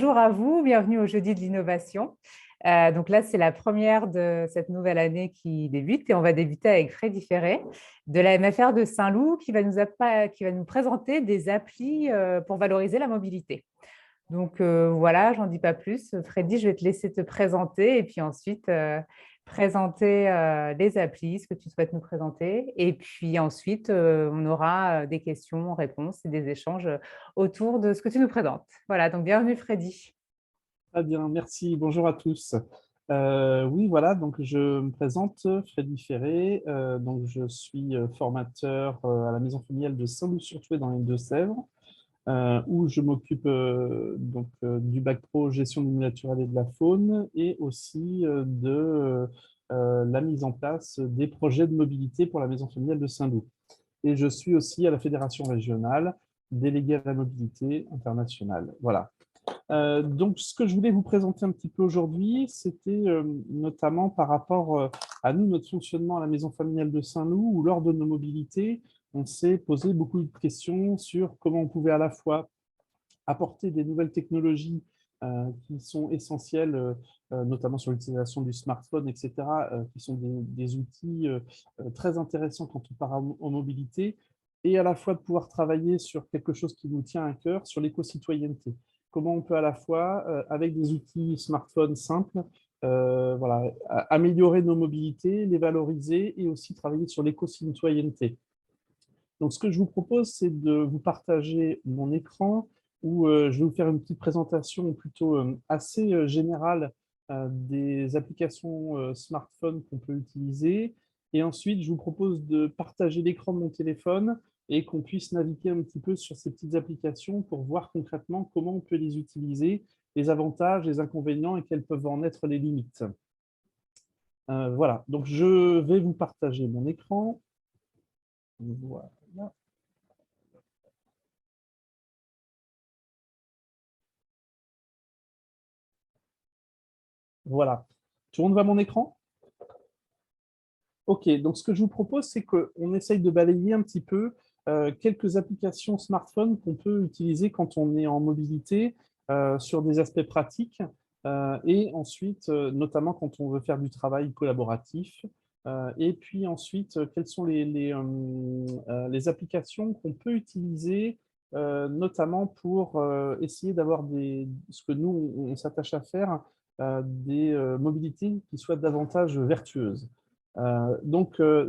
bonjour à vous, bienvenue au Jeudi de l'innovation. Donc là, c'est la première de cette nouvelle année qui débute et on va débuter avec Freddy Ferret de la MFR de Saint-Loup qui va nous présenter des applis pour valoriser la mobilité. Donc voilà, j'en dis pas plus. Freddy, je vais te laisser te présenter et puis ensuite présenter les applis, ce que tu souhaites nous présenter. Et puis ensuite, on aura des questions, réponses et des échanges autour de ce que tu nous présentes. Voilà, donc bienvenue Freddy. Très bien, merci. Bonjour à tous. Oui, voilà, donc je me présente, Freddy Ferré. Donc je suis formateur à la maison familiale de Saint-Loup-sur-Thouet dans les Deux-Sèvres, où je m'occupe du bac pro gestion du milieu naturel et de la faune, et aussi de la mise en place des projets de mobilité pour la maison familiale de Saint-Loup. Et je suis aussi à la fédération régionale déléguée à la mobilité internationale. Voilà. Donc, ce que je voulais vous présenter un petit peu aujourd'hui, c'était notamment par rapport à nous, notre fonctionnement à la maison familiale de Saint-Loup, où lors de nos mobilités, on s'est posé beaucoup de questions sur comment on pouvait à la fois apporter des nouvelles technologies qui sont essentielles, notamment sur l'utilisation du smartphone, etc., qui sont des outils très intéressants quand on part en mobilité, et à la fois de pouvoir travailler sur quelque chose qui nous tient à cœur, sur l'éco-citoyenneté. Comment on peut à la fois, avec des outils smartphones simples, voilà, améliorer nos mobilités, les valoriser et aussi travailler sur l'éco-citoyenneté. Donc, ce que je vous propose, c'est de vous partager mon écran où je vais vous faire une petite présentation plutôt assez générale des applications smartphone qu'on peut utiliser. Et ensuite, je vous propose de partager l'écran de mon téléphone et qu'on puisse naviguer un petit peu sur ces petites applications pour voir concrètement comment on peut les utiliser, les avantages, les inconvénients et quelles peuvent en être les limites. Voilà, donc je vais vous partager mon écran. Voilà. Voilà. Tout le monde voit mon écran? OK, donc ce que je vous propose, c'est qu'on essaye de balayer un petit peu quelques applications smartphone qu'on peut utiliser quand on est en mobilité sur des aspects pratiques et ensuite, notamment quand on veut faire du travail collaboratif. Et puis ensuite, quelles sont les applications qu'on peut utiliser notamment pour essayer d'avoir ce que nous, on s'attache à faire, des mobilités qui soient davantage vertueuses.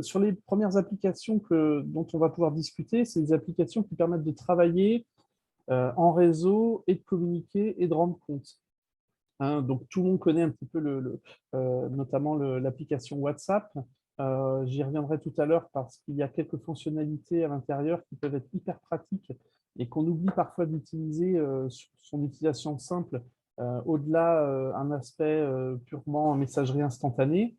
Sur les premières applications dont on va pouvoir discuter, c'est des applications qui permettent de travailler en réseau et de communiquer et de rendre compte. Hein, donc, tout le monde connaît un petit peu notamment l'application WhatsApp. J'y reviendrai tout à l'heure parce qu'il y a quelques fonctionnalités à l'intérieur qui peuvent être hyper pratiques et qu'on oublie parfois d'utiliser sur son utilisation simple, au-delà un aspect purement messagerie instantanée.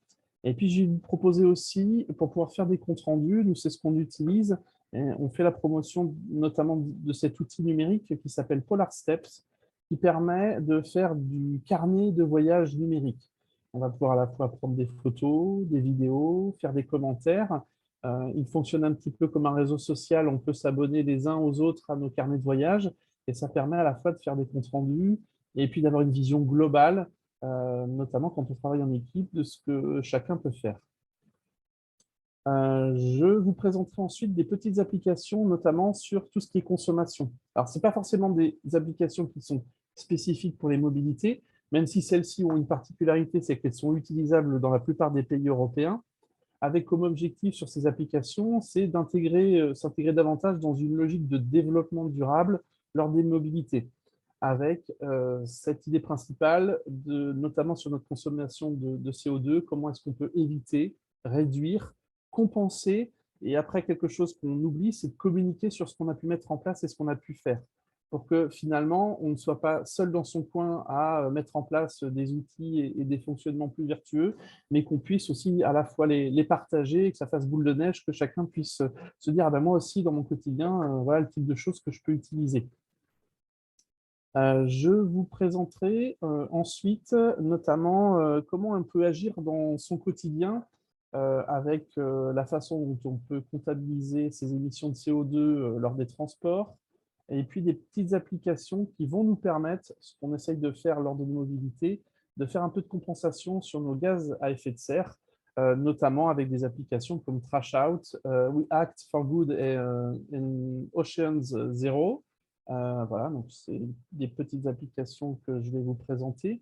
Et puis, je vais vous proposer aussi, pour pouvoir faire des comptes rendus, nous, c'est ce qu'on utilise. Et on fait la promotion notamment de cet outil numérique qui s'appelle Polar Steps, qui permet de faire du carnet de voyage numérique. On va pouvoir à la fois prendre des photos, des vidéos, faire des commentaires. Il fonctionne un petit peu comme un réseau social. On peut s'abonner les uns aux autres à nos carnets de voyage et ça permet à la fois de faire des comptes rendus et puis d'avoir une vision globale, notamment quand on travaille en équipe, de ce que chacun peut faire. Je vous présenterai ensuite des petites applications, notamment sur tout ce qui est consommation. Alors, ce n'est pas forcément des applications qui sont spécifiques pour les mobilités, même si celles-ci ont une particularité, c'est qu'elles sont utilisables dans la plupart des pays européens, avec comme objectif sur ces applications, c'est s'intégrer davantage dans une logique de développement durable lors des mobilités, avec cette idée principale, notamment sur notre consommation de CO2, comment est-ce qu'on peut éviter, réduire, compenser, et après quelque chose qu'on oublie, c'est de communiquer sur ce qu'on a pu mettre en place et ce qu'on a pu faire, pour que finalement, on ne soit pas seul dans son coin à mettre en place des outils et des fonctionnements plus vertueux, mais qu'on puisse aussi à la fois les partager, que ça fasse boule de neige, que chacun puisse se dire, ah ben moi aussi, dans mon quotidien, voilà le type de choses que je peux utiliser. Je vous présenterai ensuite notamment comment on peut agir dans son quotidien avec la façon dont on peut comptabiliser ses émissions de CO2 lors des transports, et puis des petites applications qui vont nous permettre, ce qu'on essaye de faire lors de nos mobilités, de faire un peu de compensation sur nos gaz à effet de serre, notamment avec des applications comme Trash Out, We Act for Good et Oceans Zero. Voilà, donc c'est des petites applications que je vais vous présenter.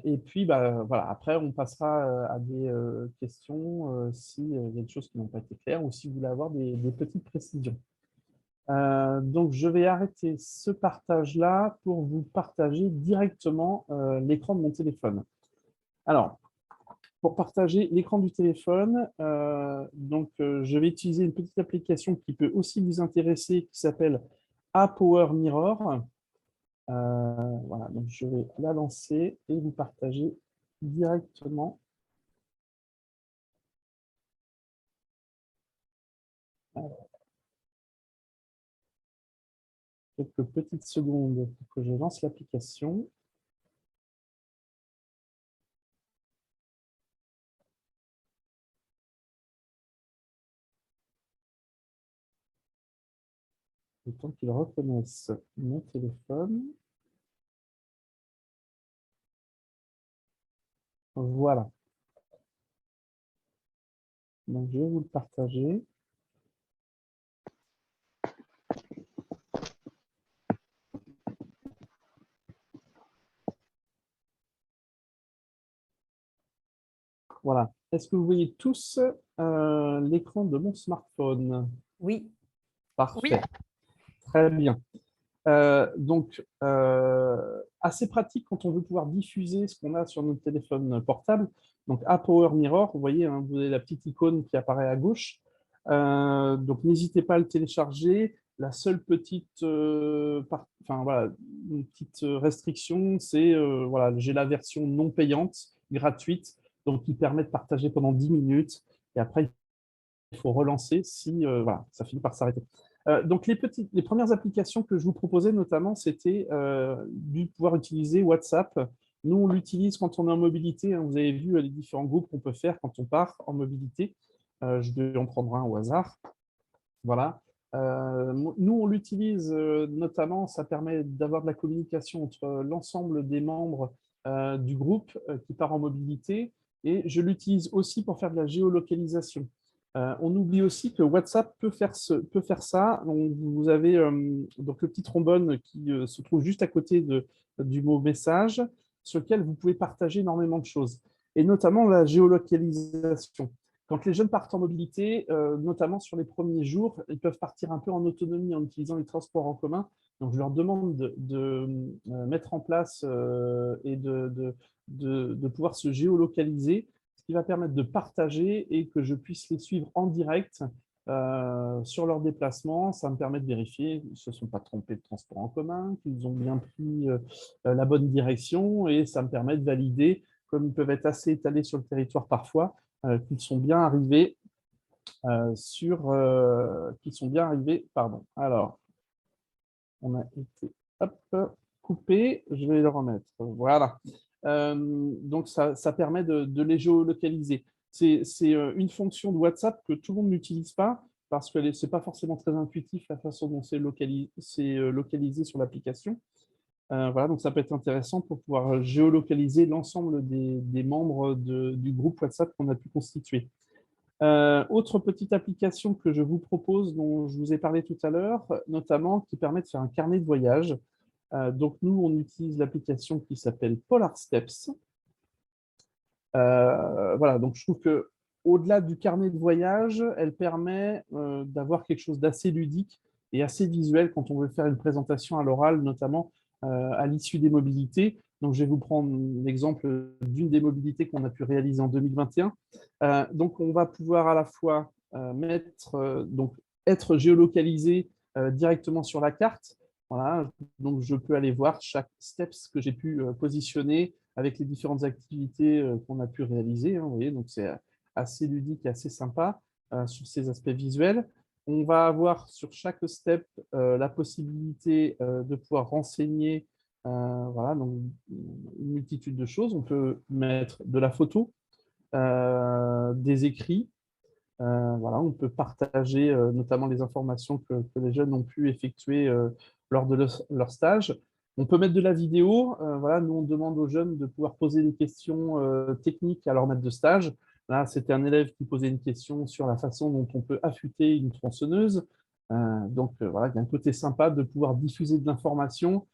Et puis, bah, voilà, après, on passera à des questions s'il y a des choses qui n'ont pas été claires ou si vous voulez avoir des petites précisions. Donc, je vais arrêter ce partage-là pour vous partager directement l'écran de mon téléphone. Alors, pour partager l'écran du téléphone, je vais utiliser une petite application qui peut aussi vous intéresser, qui s'appelle Power Mirror. Voilà, donc je vais la lancer et vous partager directement. Quelques petites secondes pour que je lance l'application. Le temps qu'il reconnaisse mon téléphone. Voilà. Donc, je vais vous le partager. Voilà. Est-ce que vous voyez tous l'écran de mon smartphone? Oui. Parfait. Très bien. Assez pratique quand on veut pouvoir diffuser ce qu'on a sur notre téléphone portable. Donc, à Power Mirror, vous voyez, hein, vous avez la petite icône qui apparaît à gauche. Donc, n'hésitez pas à le télécharger. La seule petite, voilà, une petite restriction, c'est voilà, j'ai la version non payante, gratuite, donc qui permet de partager pendant 10 minutes. Et après, il faut relancer si voilà, ça finit par s'arrêter. Donc, les premières applications que je vous proposais notamment, c'était de pouvoir utiliser WhatsApp. Nous, on l'utilise quand on est en mobilité, hein. Vous avez vu les différents groupes qu'on peut faire quand on part en mobilité. Je vais en prendre un au hasard. Voilà. Nous, on l'utilise notamment, ça permet d'avoir de la communication entre l'ensemble des membres du groupe qui part en mobilité. Et je l'utilise aussi pour faire de la géolocalisation. On oublie aussi que WhatsApp peut faire ça. Donc, vous avez donc le petit trombone qui se trouve juste à côté du mot message, sur lequel vous pouvez partager énormément de choses, et notamment la géolocalisation. Quand les jeunes partent en mobilité, notamment sur les premiers jours, ils peuvent partir un peu en autonomie en utilisant les transports en commun. Donc, je leur demande de mettre en place et de pouvoir se géolocaliser, ce qui va permettre de partager et que je puisse les suivre en direct sur leur déplacement. Ça me permet de vérifier qu'ils ne se sont pas trompés de transport en commun, qu'ils ont bien pris la bonne direction, et ça me permet de valider, comme ils peuvent être assez étalés sur le territoire parfois, qu'ils sont bien arrivés pardon. Alors, on a été coupé, je vais le remettre. Voilà. Donc, ça permet de les géolocaliser. C'est une fonction de WhatsApp que tout le monde n'utilise pas parce que ce n'est pas forcément très intuitif la façon dont c'est localisé sur l'application. Voilà, donc ça peut être intéressant pour pouvoir géolocaliser l'ensemble des membres du groupe WhatsApp qu'on a pu constituer. Autre petite application que je vous propose, dont je vous ai parlé tout à l'heure, notamment qui permet de faire un carnet de voyage. Donc nous, on utilise l'application qui s'appelle Polar Steps. Voilà, donc je trouve que au-delà du carnet de voyage, elle permet d'avoir quelque chose d'assez ludique et assez visuel quand on veut faire une présentation à l'oral, notamment à l'issue des mobilités. Donc, je vais vous prendre l'exemple d'une des mobilités qu'on a pu réaliser en 2021. Donc, on va pouvoir à la fois être géolocalisé directement sur la carte. Voilà, donc je peux aller voir chaque steps que j'ai pu positionner avec les différentes activités qu'on a pu réaliser, hein, vous voyez, donc c'est assez ludique et assez sympa sur ces aspects visuels. On va avoir sur chaque step la possibilité de pouvoir renseigner voilà, donc une multitude de choses. On peut mettre de la photo, des écrits, Voilà, on peut partager notamment les informations que les jeunes ont pu effectuer lors de leur stage. On peut mettre de la vidéo. Voilà, nous, on demande aux jeunes de pouvoir poser des questions techniques à leur maître de stage. Là, c'était un élève qui posait une question sur la façon dont on peut affûter une tronçonneuse. Voilà, il y a un côté sympa de pouvoir diffuser de l'information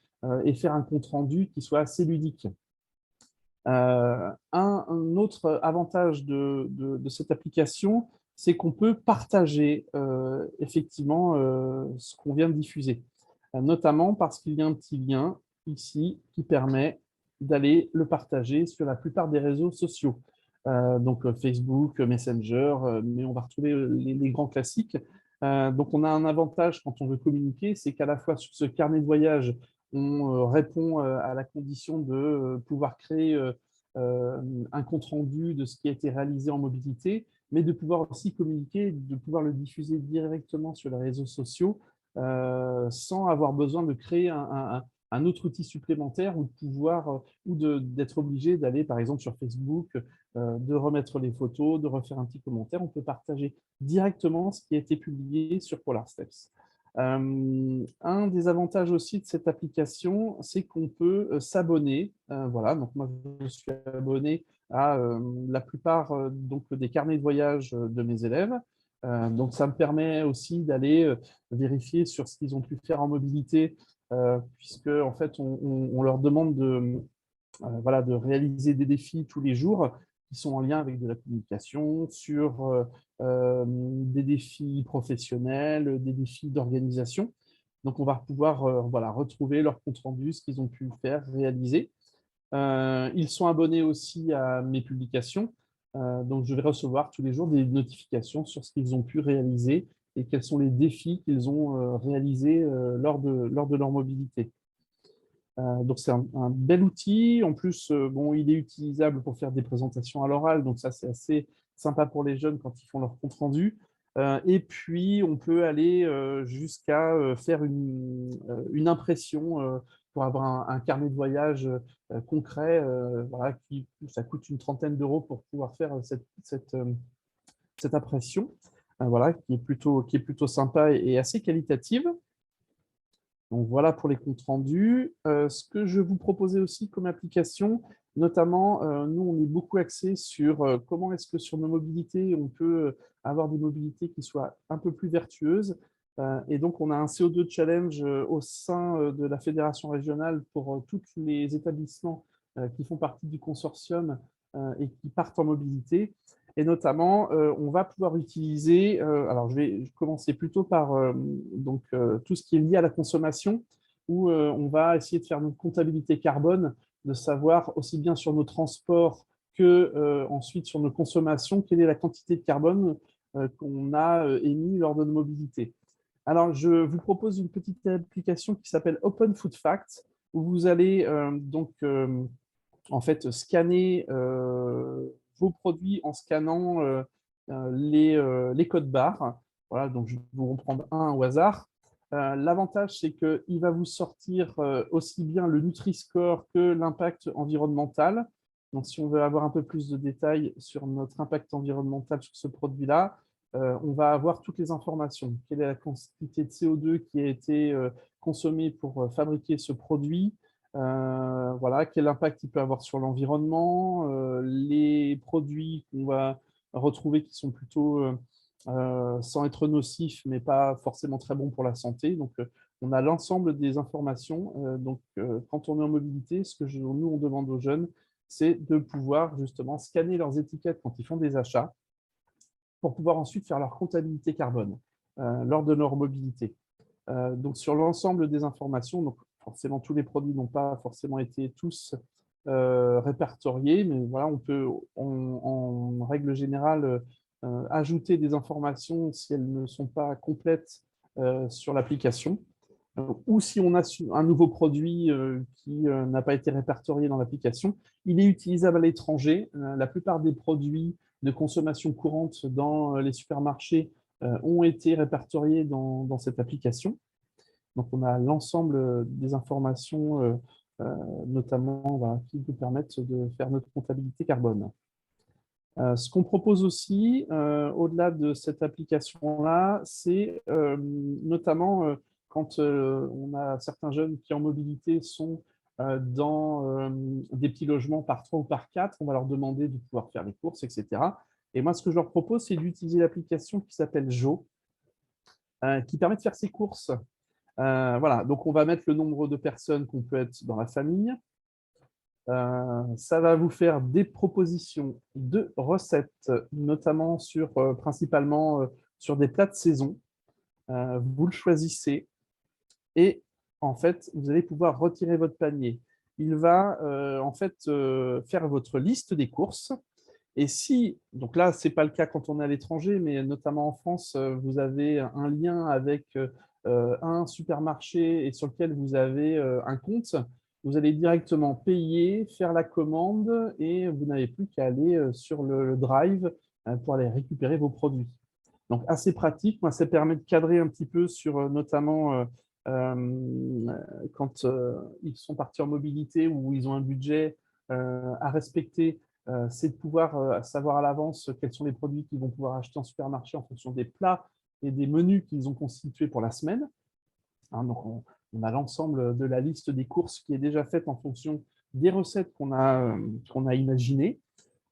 et faire un compte-rendu qui soit assez ludique. Un autre avantage de cette application, c'est qu'on peut partager effectivement ce qu'on vient de diffuser, notamment parce qu'il y a un petit lien ici qui permet d'aller le partager sur la plupart des réseaux sociaux. Donc Facebook, Messenger, mais on va retrouver les grands classiques. Donc on a un avantage quand on veut communiquer, c'est qu'à la fois sur ce carnet de voyage, on répond à la condition de pouvoir créer un compte-rendu de ce qui a été réalisé en mobilité, mais de pouvoir aussi communiquer, de pouvoir le diffuser directement sur les réseaux sociaux sans avoir besoin de créer un autre outil supplémentaire ou de pouvoir ou d'être obligé d'aller par exemple sur Facebook, de remettre les photos, de refaire un petit commentaire. On peut partager directement ce qui a été publié sur Polar Steps. Un des avantages aussi de cette application, c'est qu'on peut s'abonner. Voilà, donc moi, je suis abonné à la plupart donc, des carnets de voyage de mes élèves. Donc, ça me permet aussi d'aller vérifier sur ce qu'ils ont pu faire en mobilité, puisque en fait, on leur demande voilà, de réaliser des défis tous les jours qui sont en lien avec de la communication, sur des défis professionnels, des défis d'organisation. Donc, on va pouvoir voilà, retrouver leur compte-rendu, ce qu'ils ont pu faire, réaliser. Ils sont abonnés aussi à mes publications. Donc, je vais recevoir tous les jours des notifications sur ce qu'ils ont pu réaliser et quels sont les défis qu'ils ont réalisés lors de leur mobilité. Donc, c'est un bel outil. En plus, bon, il est utilisable pour faire des présentations à l'oral. Donc, ça, c'est assez sympa pour les jeunes quand ils font leur compte-rendu. Et puis, on peut aller jusqu'à faire une impression pour avoir un carnet de voyage concret. Voilà, ça coûte une trentaine d'euros pour pouvoir faire cette impression. Voilà, qui est plutôt sympa et assez qualitative. Donc voilà pour les comptes rendus. Ce que je vous proposais aussi comme application, notamment, nous, on est beaucoup axé sur comment est-ce que sur nos mobilités, on peut avoir des mobilités qui soient un peu plus vertueuses. Et donc, on a un CO2 challenge au sein de la fédération régionale pour tous les établissements qui font partie du consortium et qui partent en mobilité. Et notamment, on va pouvoir utiliser, alors je vais commencer plutôt par tout ce qui est lié à la consommation, où on va essayer de faire une comptabilité carbone, de savoir aussi bien sur nos transports que ensuite sur nos consommations, quelle est la quantité de carbone qu'on a émis lors de nos mobilités. Alors, je vous propose une petite application qui s'appelle Open Food Facts, où vous allez en fait scanner vos produits en scannant les codes barres. Voilà, donc je vais vous en prendre un au hasard. L'avantage, c'est qu'il va vous sortir aussi bien le Nutri-Score que l'impact environnemental. Donc, si on veut avoir un peu plus de détails sur notre impact environnemental sur ce produit-là, on va avoir toutes les informations. Quelle est la quantité de CO2 qui a été consommée pour fabriquer ce produit? Voilà, quel impact il peut avoir sur l'environnement, les produits qu'on va retrouver qui sont plutôt sans être nocifs, mais pas forcément très bons pour la santé. Donc, on a l'ensemble des informations. Quand on est en mobilité, ce que nous, on demande aux jeunes, c'est de pouvoir justement scanner leurs étiquettes quand ils font des achats pour pouvoir ensuite faire leur comptabilité carbone lors de leur mobilité. Donc, sur l'ensemble des informations, donc forcément, tous les produits n'ont pas forcément été tous répertoriés, mais voilà, on peut, en règle générale, ajouter des informations si elles ne sont pas complètes sur l'application. Ou si on a un nouveau produit qui n'a pas été répertorié dans l'application, il est utilisable à l'étranger. La plupart des produits de consommation courante dans les supermarchés ont été répertoriés dans cette application. Donc, on a l'ensemble des informations, notamment voilà, qui nous permettent de faire notre comptabilité carbone. Ce qu'on propose aussi, au-delà de cette application-là, c'est notamment quand on a certains jeunes qui en mobilité sont dans des petits logements par 3 ou par 4, on va leur demander de pouvoir faire les courses, etc. Et moi, ce que je leur propose, c'est d'utiliser l'application qui s'appelle Jo, qui permet de faire ses courses. Voilà, donc on va mettre le nombre de personnes qu'on peut être dans la famille. Ça va vous faire des propositions de recettes, notamment principalement sur des plats de saison. Vous le choisissez et en fait, vous allez pouvoir retirer votre panier. Il va en fait faire votre liste des courses. Et si, donc là, ce n'est pas le cas quand on est à l'étranger, mais notamment en France, vous avez un lien avec un supermarché et sur lequel vous avez un compte, vous allez directement payer, faire la commande et vous n'avez plus qu'à aller sur le drive pour aller récupérer vos produits. Donc, assez pratique. Moi, ça permet de cadrer un petit peu sur notamment quand ils sont partis en mobilité ou ils ont un budget à respecter, c'est de pouvoir savoir à l'avance quels sont les produits qu'ils vont pouvoir acheter en supermarché en fonction des plats et des menus qu'ils ont constitués pour la semaine. Hein, donc, on a l'ensemble de la liste des courses qui est déjà faite en fonction des recettes qu'on a imaginées.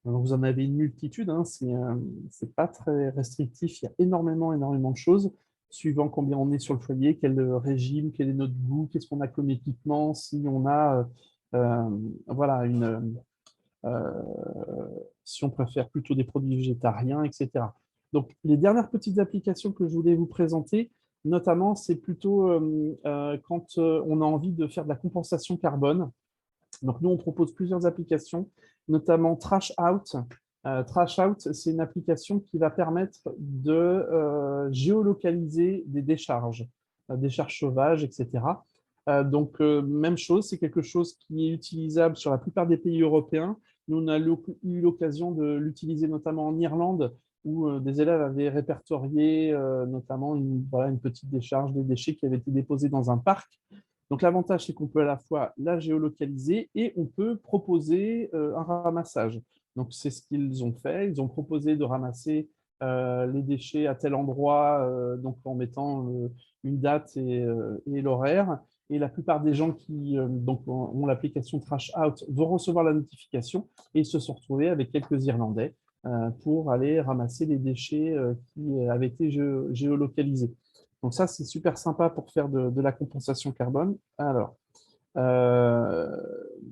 Vous en avez une multitude, hein, c'est pas très restrictif, il y a énormément de choses, suivant combien on est sur le foyer, quel régime, quel est notre goût, qu'est-ce qu'on a comme équipement, si on a voilà, euh, si on préfère plutôt des produits végétariens, etc. Donc, les dernières petites applications que je voulais vous présenter, notamment, c'est plutôt quand on a envie de faire de la compensation carbone. Donc, nous, on propose plusieurs applications, notamment Trash Out. Trash Out, c'est une application qui va permettre de géolocaliser des décharges sauvages, etc. Donc, même chose, c'est quelque chose qui est utilisable sur la plupart des pays européens. Nous, on a eu l'occasion de l'utiliser notamment en Irlande, où des élèves avaient répertorié notamment voilà, une petite décharge des déchets qui avaient été déposés dans un parc. Donc, l'avantage, c'est qu'on peut à la fois la géolocaliser et on peut proposer un ramassage. Donc, c'est ce qu'ils ont fait. Ils ont proposé de ramasser les déchets à tel endroit, donc en mettant une date et l'horaire. Et la plupart des gens qui donc, ont l'application Trash Out vont recevoir la notification et ils se sont retrouvés avec quelques Irlandais pour aller ramasser les déchets qui avaient été géolocalisés. Donc ça, c'est super sympa pour faire de la compensation carbone. Alors, euh,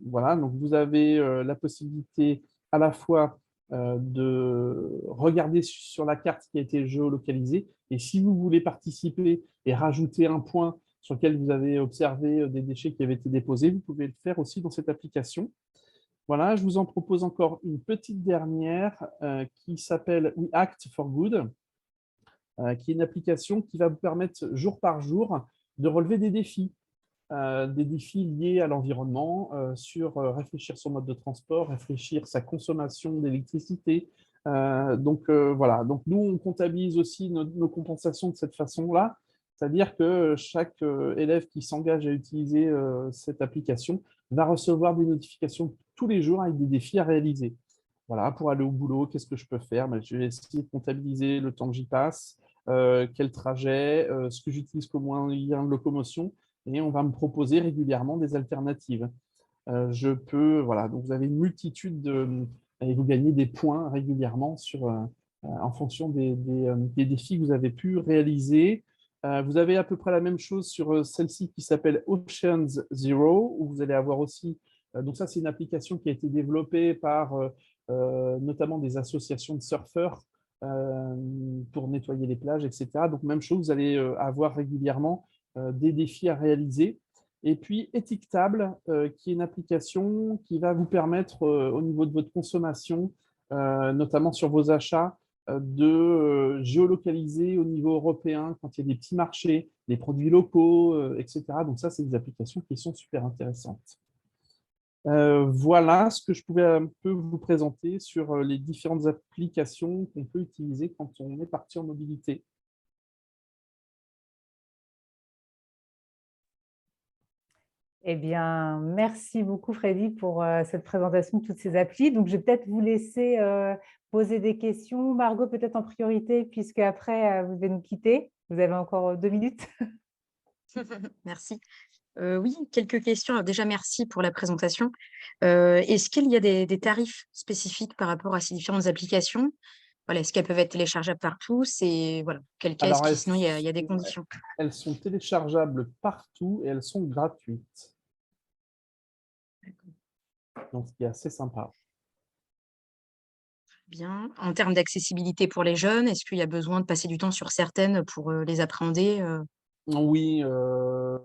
voilà, donc vous avez la possibilité à la fois de regarder sur la carte qui a été géolocalisée et si vous voulez participer et rajouter un point sur lequel vous avez observé des déchets qui avaient été déposés, vous pouvez le faire aussi dans cette application. Voilà, je vous en propose encore une petite dernière qui s'appelle We Act for Good, qui est une application qui va vous permettre jour par jour de relever des défis liés à l'environnement, sur réfléchir son mode de transport, réfléchir sa consommation d'électricité. Voilà, donc nous, on comptabilise aussi nos compensations de cette façon-là, c'est-à-dire que chaque élève qui s'engage à utiliser cette application va recevoir des notifications tous les jours avec des défis à réaliser. Voilà, pour aller au boulot, qu'est-ce que je peux faire? Je vais essayer de comptabiliser le temps que j'y passe, quel trajet, ce que j'utilise comme moyen de locomotion, et on va me proposer régulièrement des alternatives. Voilà, donc vous avez une multitude et vous gagnez des points régulièrement en fonction des défis que vous avez pu réaliser. Vous avez à peu près la même chose sur celle-ci qui s'appelle Oceans Zero, où vous allez avoir aussi, donc ça c'est une application qui a été développée par notamment des associations de surfeurs pour nettoyer les plages, etc. Donc même chose, vous allez avoir régulièrement des défis à réaliser. Et puis Étiquetable, qui est une application qui va vous permettre, au niveau de votre consommation, notamment sur vos achats, de géolocaliser au niveau européen quand il y a des petits marchés, des produits locaux, etc. Donc ça, c'est des applications qui sont super intéressantes. Voilà ce que je pouvais un peu vous présenter sur les différentes applications qu'on peut utiliser quand on est parti en mobilité. Eh bien, merci beaucoup Freddy pour cette présentation de toutes ces applis. Donc, je vais peut-être vous laisser poser des questions. Margot, peut-être en priorité, puisque après, vous devez nous quitter. Vous avez encore 2 minutes. Merci. Oui, quelques questions. Alors déjà, merci pour la présentation. Est-ce qu'il y a des tarifs spécifiques par rapport à ces différentes applications? Voilà, est-ce qu'elles peuvent être téléchargeables par tous? Et voilà, quel cas est-ce Alors, que sinon il y a des conditions? elles sont téléchargeables partout et elles sont gratuites. Donc, ce qui est assez sympa. Bien. En termes d'accessibilité pour les jeunes, est-ce qu'il y a besoin de passer du temps sur certaines pour les appréhender? Oui, je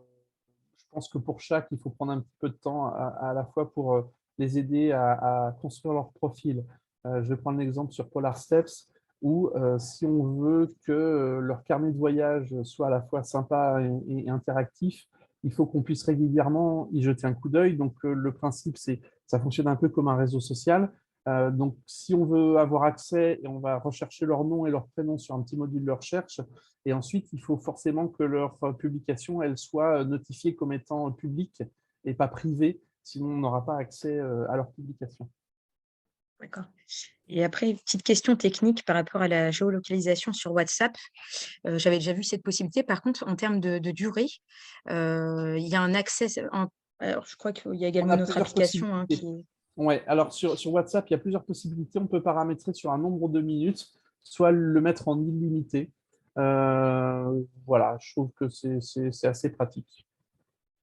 pense que pour chaque, il faut prendre un petit peu de temps à la fois pour les aider à construire leur profil. Je vais prendre l'exemple sur Polar Steps où si on veut que leur carnet de voyage soit à la fois sympa et interactif, il faut qu'on puisse régulièrement y jeter un coup d'œil. Donc, le principe, c'est ça fonctionne un peu comme un réseau social. Donc, si on veut avoir accès, et on va rechercher leur nom et leur prénom sur un petit module de recherche, et ensuite, il faut forcément que leur publication elle soit notifiée comme étant publique et pas privée, sinon on n'aura pas accès à leur publication. D'accord. Et après, une petite question technique par rapport à la géolocalisation sur WhatsApp. J'avais déjà vu cette possibilité. Par contre, en termes de durée, il y a un accès alors je crois qu'il y a On également a une autre plusieurs application, hein, possibilités. Ouais, alors sur WhatsApp, il y a plusieurs possibilités. On peut paramétrer sur un nombre de minutes, soit le mettre en illimité. Voilà, je trouve que c'est assez pratique.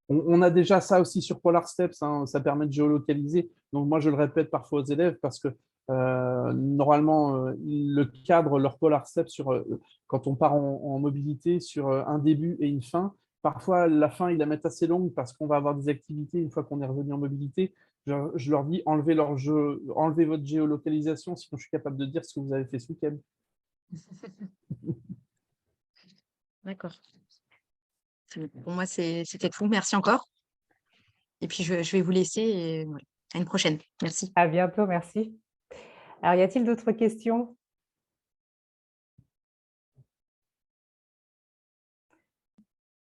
On a déjà ça aussi sur Polar Steps, hein, ça permet de géolocaliser. Donc moi, je le répète parfois aux élèves parce que normalement, le cadre, leur Polar Steps, quand on part en mobilité sur un début et une fin, parfois la fin, ils la mettent assez longue parce qu'on va avoir des activités une fois qu'on est revenu en mobilité. Je leur dis, enlevez votre géolocalisation, sinon je suis capable de dire ce que vous avez fait ce week-end. D'accord. Pour moi, c'était tout. Merci encore. Et puis, je vais vous laisser et voilà. À une prochaine. Merci. À bientôt, merci. Alors, y a-t-il d'autres questions?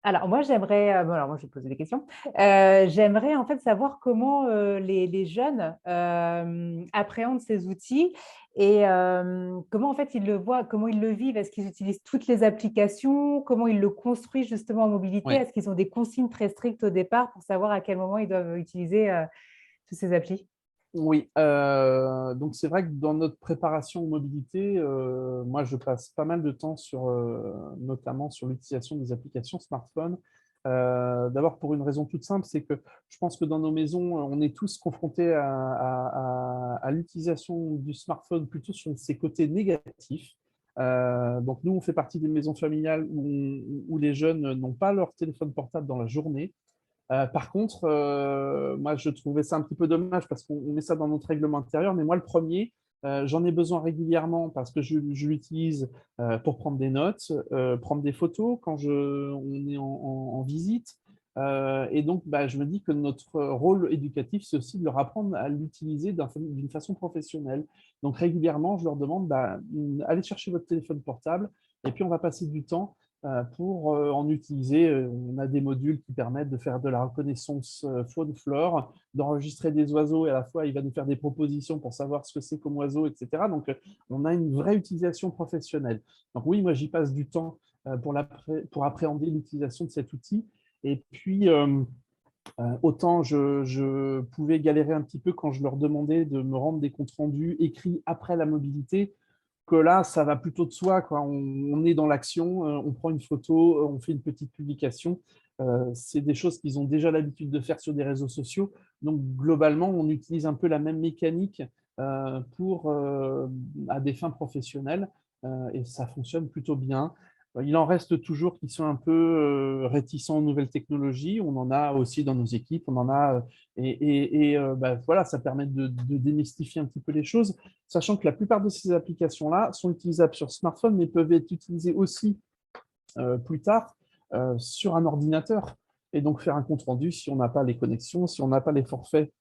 Alors, moi, j'aimerais, alors moi, je vais poser des questions. J'aimerais en fait savoir comment les jeunes appréhendent ces outils et comment en fait ils le voient, comment ils le vivent. Est-ce qu'ils utilisent toutes les applications? Comment ils le construisent justement en mobilité? Ouais. Est-ce qu'ils ont des consignes très strictes au départ pour savoir à quel moment ils doivent utiliser toutes ces applis? Oui, donc c'est vrai que dans notre préparation aux mobilités, moi je passe pas mal de temps notamment sur l'utilisation des applications smartphone. D'abord pour une raison toute simple, c'est que je pense que dans nos maisons, on est tous confrontés à l'utilisation du smartphone plutôt sur ses côtés négatifs. Donc nous, on fait partie des maisons familiales où les jeunes n'ont pas leur téléphone portable dans la journée. Par contre, moi, je trouvais ça un petit peu dommage parce qu'on met ça dans notre règlement intérieur. Mais moi, le premier, j'en ai besoin régulièrement parce que je l'utilise pour prendre des notes, prendre des photos quand on est en visite. Et donc, bah, je me dis que notre rôle éducatif, c'est aussi de leur apprendre à l'utiliser d'une façon professionnelle. Donc, régulièrement, je leur demande, bah, allez chercher votre téléphone portable et puis on va passer du temps pour en utiliser. On a des modules qui permettent de faire de la reconnaissance faune-flore, d'enregistrer des oiseaux et à la fois, il va nous faire des propositions pour savoir ce que c'est comme oiseau, etc. Donc, on a une vraie utilisation professionnelle. Donc oui, moi, j'y passe du temps pour appréhender l'utilisation de cet outil. Et puis, autant je pouvais galérer un petit peu quand je leur demandais de me rendre des comptes rendus écrits après la mobilité, que là, ça va plutôt de soi, quoi. On est dans l'action, on prend une photo, on fait une petite publication. C'est des choses qu'ils ont déjà l'habitude de faire sur des réseaux sociaux. Donc, globalement, on utilise un peu la même mécanique à des fins professionnelles et ça fonctionne plutôt bien. Il en reste toujours qui sont un peu réticents aux nouvelles technologies. On en a aussi dans nos équipes, on en a, bah, voilà, ça permet de démystifier un petit peu les choses, sachant que la plupart de ces applications-là sont utilisables sur smartphone, mais peuvent être utilisées aussi plus tard sur un ordinateur, et donc faire un compte-rendu si on n'a pas les connexions, si on n'a pas les forfaits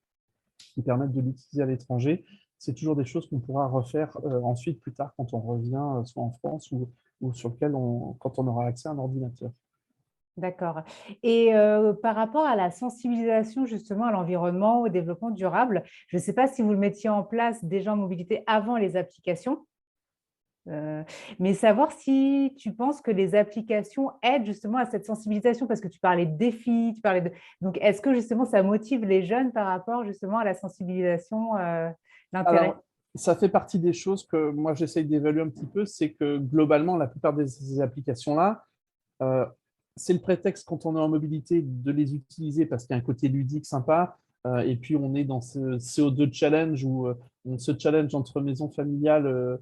qui permettent de l'utiliser à l'étranger. C'est toujours des choses qu'on pourra refaire ensuite, plus tard, quand on revient, soit en France ou sur lequel quand on aura accès à un ordinateur. D'accord. Et par rapport à la sensibilisation justement à l'environnement, au développement durable, je ne sais pas si vous le mettiez en place déjà en mobilité avant les applications, heu, mais savoir si tu penses que les applications aident justement à cette sensibilisation? Parce que tu parlais de défis, tu parlais de donc est-ce que justement ça motive les jeunes par rapport justement à la sensibilisation, l'intérêt? Alors, ça fait partie des choses que moi j'essaye d'évaluer un petit peu, c'est que globalement, la plupart de ces applications-là, euh, c'est le prétexte quand on est en mobilité de les utiliser parce qu'il y a un côté ludique sympa. Et puis on est dans ce CO2 challenge où on se challenge entre maisons familiales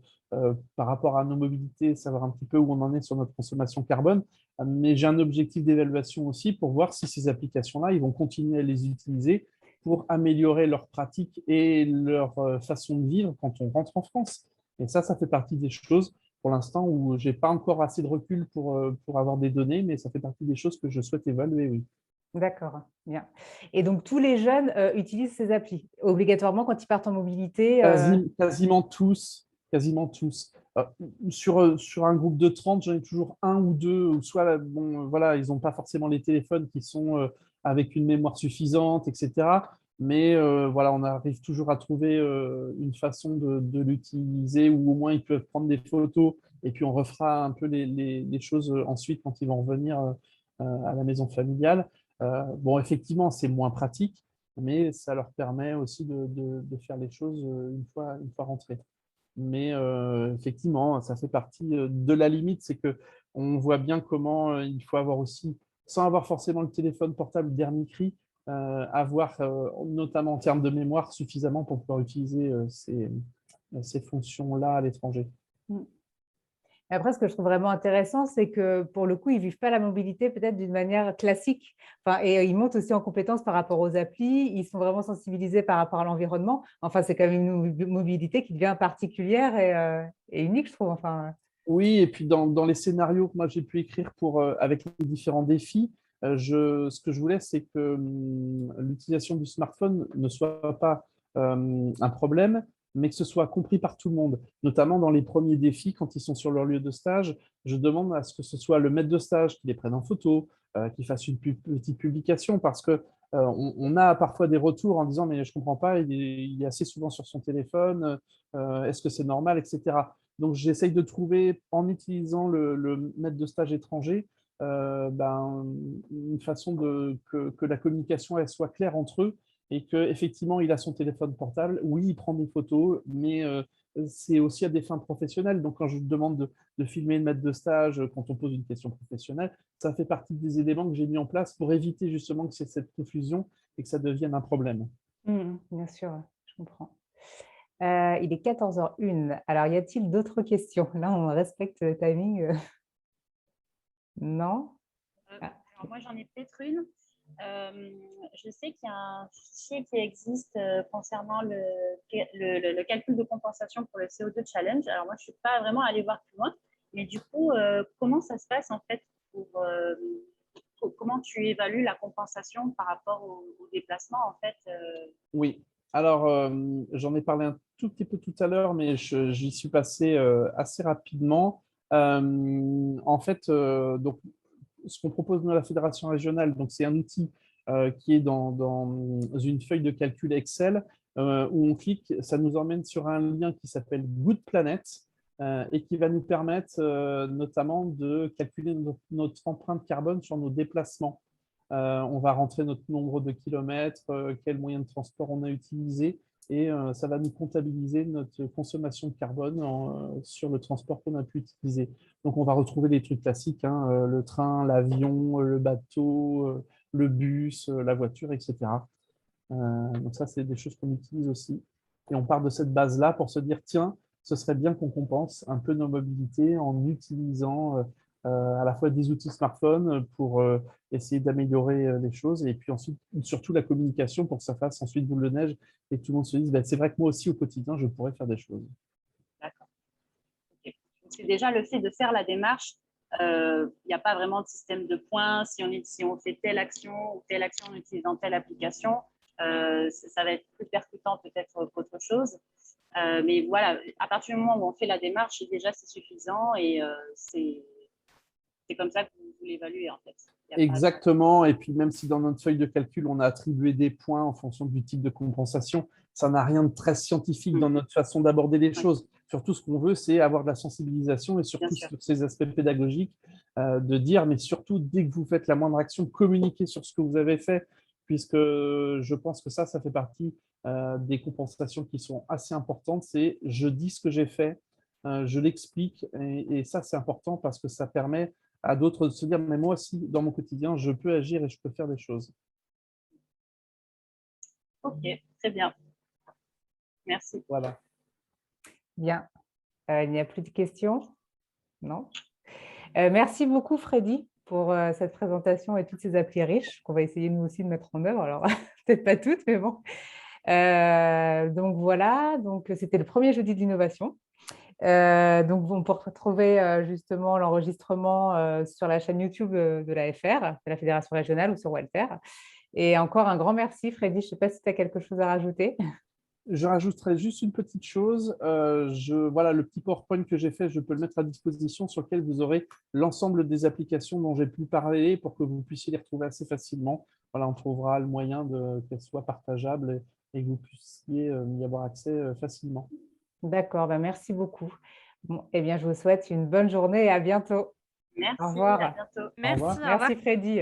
par rapport à nos mobilités, savoir un petit peu où on en est sur notre consommation carbone. Mais j'ai un objectif d'évaluation aussi pour voir si ces applications-là, ils vont continuer à les utiliser pour améliorer leurs pratiques et leur façon de vivre quand on rentre en France. Et ça fait partie des choses pour l'instant où je n'ai pas encore assez de recul pour avoir des données, mais ça fait partie des choses que je souhaite évaluer, oui. D'accord, bien. Et donc tous les jeunes, utilisent ces applis? Obligatoirement quand ils partent en mobilité, Quasiment tous, quasiment tous. Sur un groupe de 30, j'en ai toujours un ou deux, ou soit, bon, voilà, ils n'ont pas forcément les téléphones qui sont avec une mémoire suffisante, etc. Mais voilà, on arrive toujours à trouver une façon de l'utiliser, ou au moins ils peuvent prendre des photos, et puis on refera un peu les choses ensuite quand ils vont revenir à la maison familiale. Bon, effectivement, c'est moins pratique, mais ça leur permet aussi de faire les choses une fois rentrés. Mais effectivement, ça fait partie de la limite, c'est que on voit bien comment il faut avoir aussi, sans avoir forcément le téléphone portable dernier cri, avoir, notamment en termes de mémoire, suffisamment pour pouvoir utiliser ces fonctions-là à l'étranger. mmh. Après, ce que je trouve vraiment intéressant, c'est que pour le coup, ils vivent pas la mobilité peut-être d'une manière classique. Enfin, et ils montent aussi en compétences par rapport aux applis. Ils sont vraiment sensibilisés par rapport à l'environnement. Enfin, c'est quand même une mobilité qui devient particulière et unique, je trouve. Enfin, Oui, et puis dans les scénarios que moi j'ai pu écrire avec les différents défis, ce que je voulais, c'est que l'utilisation du smartphone ne soit pas un problème, mais que ce soit compris par tout le monde. Notamment dans les premiers défis, quand ils sont sur leur lieu de stage, je demande à ce que ce soit le maître de stage qui les prenne en photo, qui fasse une petite publication, parce que on a parfois des retours en disant mais je comprends pas, il est assez souvent sur son téléphone, est-ce que c'est normal, etc. Donc, j'essaye de trouver, en utilisant le maître de stage étranger, une façon que la communication elle soit claire entre eux et qu'effectivement, il a son téléphone portable. Oui, il prend des photos, mais c'est aussi à des fins professionnelles. Donc, quand je demande de filmer le maître de stage quand on pose une question professionnelle, ça fait partie des éléments que j'ai mis en place pour éviter justement que c'est cette confusion et que ça devienne un problème. bien sûr, je comprends. Il est 14h01. Alors, y a-t-il d'autres questions? Là, on respecte le timing. Non? Ah, Alors moi, j'en ai peut-être une. Je sais qu'il y a un fichier qui existe concernant le calcul de compensation pour le CO2 challenge. Alors moi, je ne suis pas vraiment allée voir plus loin, mais du coup, comment ça se passe en fait comment tu évalues la compensation par rapport au déplacement en fait Oui, alors j'en ai parlé un tout petit peu tout à l'heure, mais j'y suis passé assez rapidement. En fait, donc, ce qu'on propose nous à la Fédération régionale, donc c'est un outil qui est dans une feuille de calcul Excel où on clique, ça nous emmène sur un lien qui s'appelle Good Planet et qui va nous permettre notamment de calculer notre empreinte carbone sur nos déplacements. On va rentrer notre nombre de kilomètres, quel moyen de transport on a utilisé, et ça va nous comptabiliser notre consommation de carbone sur le transport qu'on a pu utiliser. Donc, on va retrouver les trucs classiques, hein, le train, l'avion, le bateau, le bus, la voiture, etc. Donc, ça, c'est des choses qu'on utilise aussi. Et on part de cette base-là pour se dire, tiens, ce serait bien qu'on compense un peu nos mobilités en utilisant à la fois des outils smartphone pour essayer d'améliorer les choses et puis ensuite, surtout la communication pour que ça fasse ensuite boule de neige et que tout le monde se dise, ben, c'est vrai que moi aussi au quotidien, je pourrais faire des choses. D'accord. Okay. C'est déjà le fait de faire la démarche. Il n'y a pas vraiment de système de points. Si on fait telle action ou telle action en utilisant telle application, ça va être plus percutant peut-être qu'autre chose. Mais voilà, à partir du moment où on fait la démarche, déjà c'est suffisant et c'est comme ça que vous l'évaluez en fait. Il y a pas de- Exactement. Et puis, même si dans notre feuille de calcul, on a attribué des points en fonction du type de compensation, ça n'a rien de très scientifique dans notre façon d'aborder les choses. Surtout, ce qu'on veut, c'est avoir de la sensibilisation et surtout sûr. sur ces aspects pédagogiques, de dire, mais surtout, dès que vous faites la moindre action, communiquez sur ce que vous avez fait, puisque je pense que ça fait partie des compensations qui sont assez importantes. C'est je dis ce que j'ai fait, je l'explique, et ça, c'est important parce que ça permet à d'autres de se dire, mais moi aussi, dans mon quotidien, je peux agir et je peux faire des choses. Ok, très bien. Merci. Voilà. Bien. Il n'y a plus de questions? Non? Merci beaucoup, Freddy, pour cette présentation et toutes ces applis riches qu'on va essayer nous aussi de mettre en œuvre. Alors, peut-être pas toutes, mais bon. Donc voilà, donc c'était le premier jeudi de l'innovation. Donc on peut retrouver justement l'enregistrement sur la chaîne YouTube de l'AFR, de la Fédération régionale, ou sur Walter. Et encore un grand merci, Freddy. Je ne sais pas si tu as quelque chose à rajouter. Je rajouterai juste une petite chose. Voilà, le petit PowerPoint que j'ai fait, je peux le mettre à disposition, sur lequel vous aurez l'ensemble des applications dont j'ai pu parler pour que vous puissiez les retrouver assez facilement. Voilà, on trouvera le moyen qu'elles soient partageables et que vous puissiez y avoir accès facilement. D'accord, ben merci beaucoup. Bon, eh bien, je vous souhaite une bonne journée et à bientôt. Merci, Au revoir. à bientôt. Au revoir. Merci, au revoir. Merci, Freddy.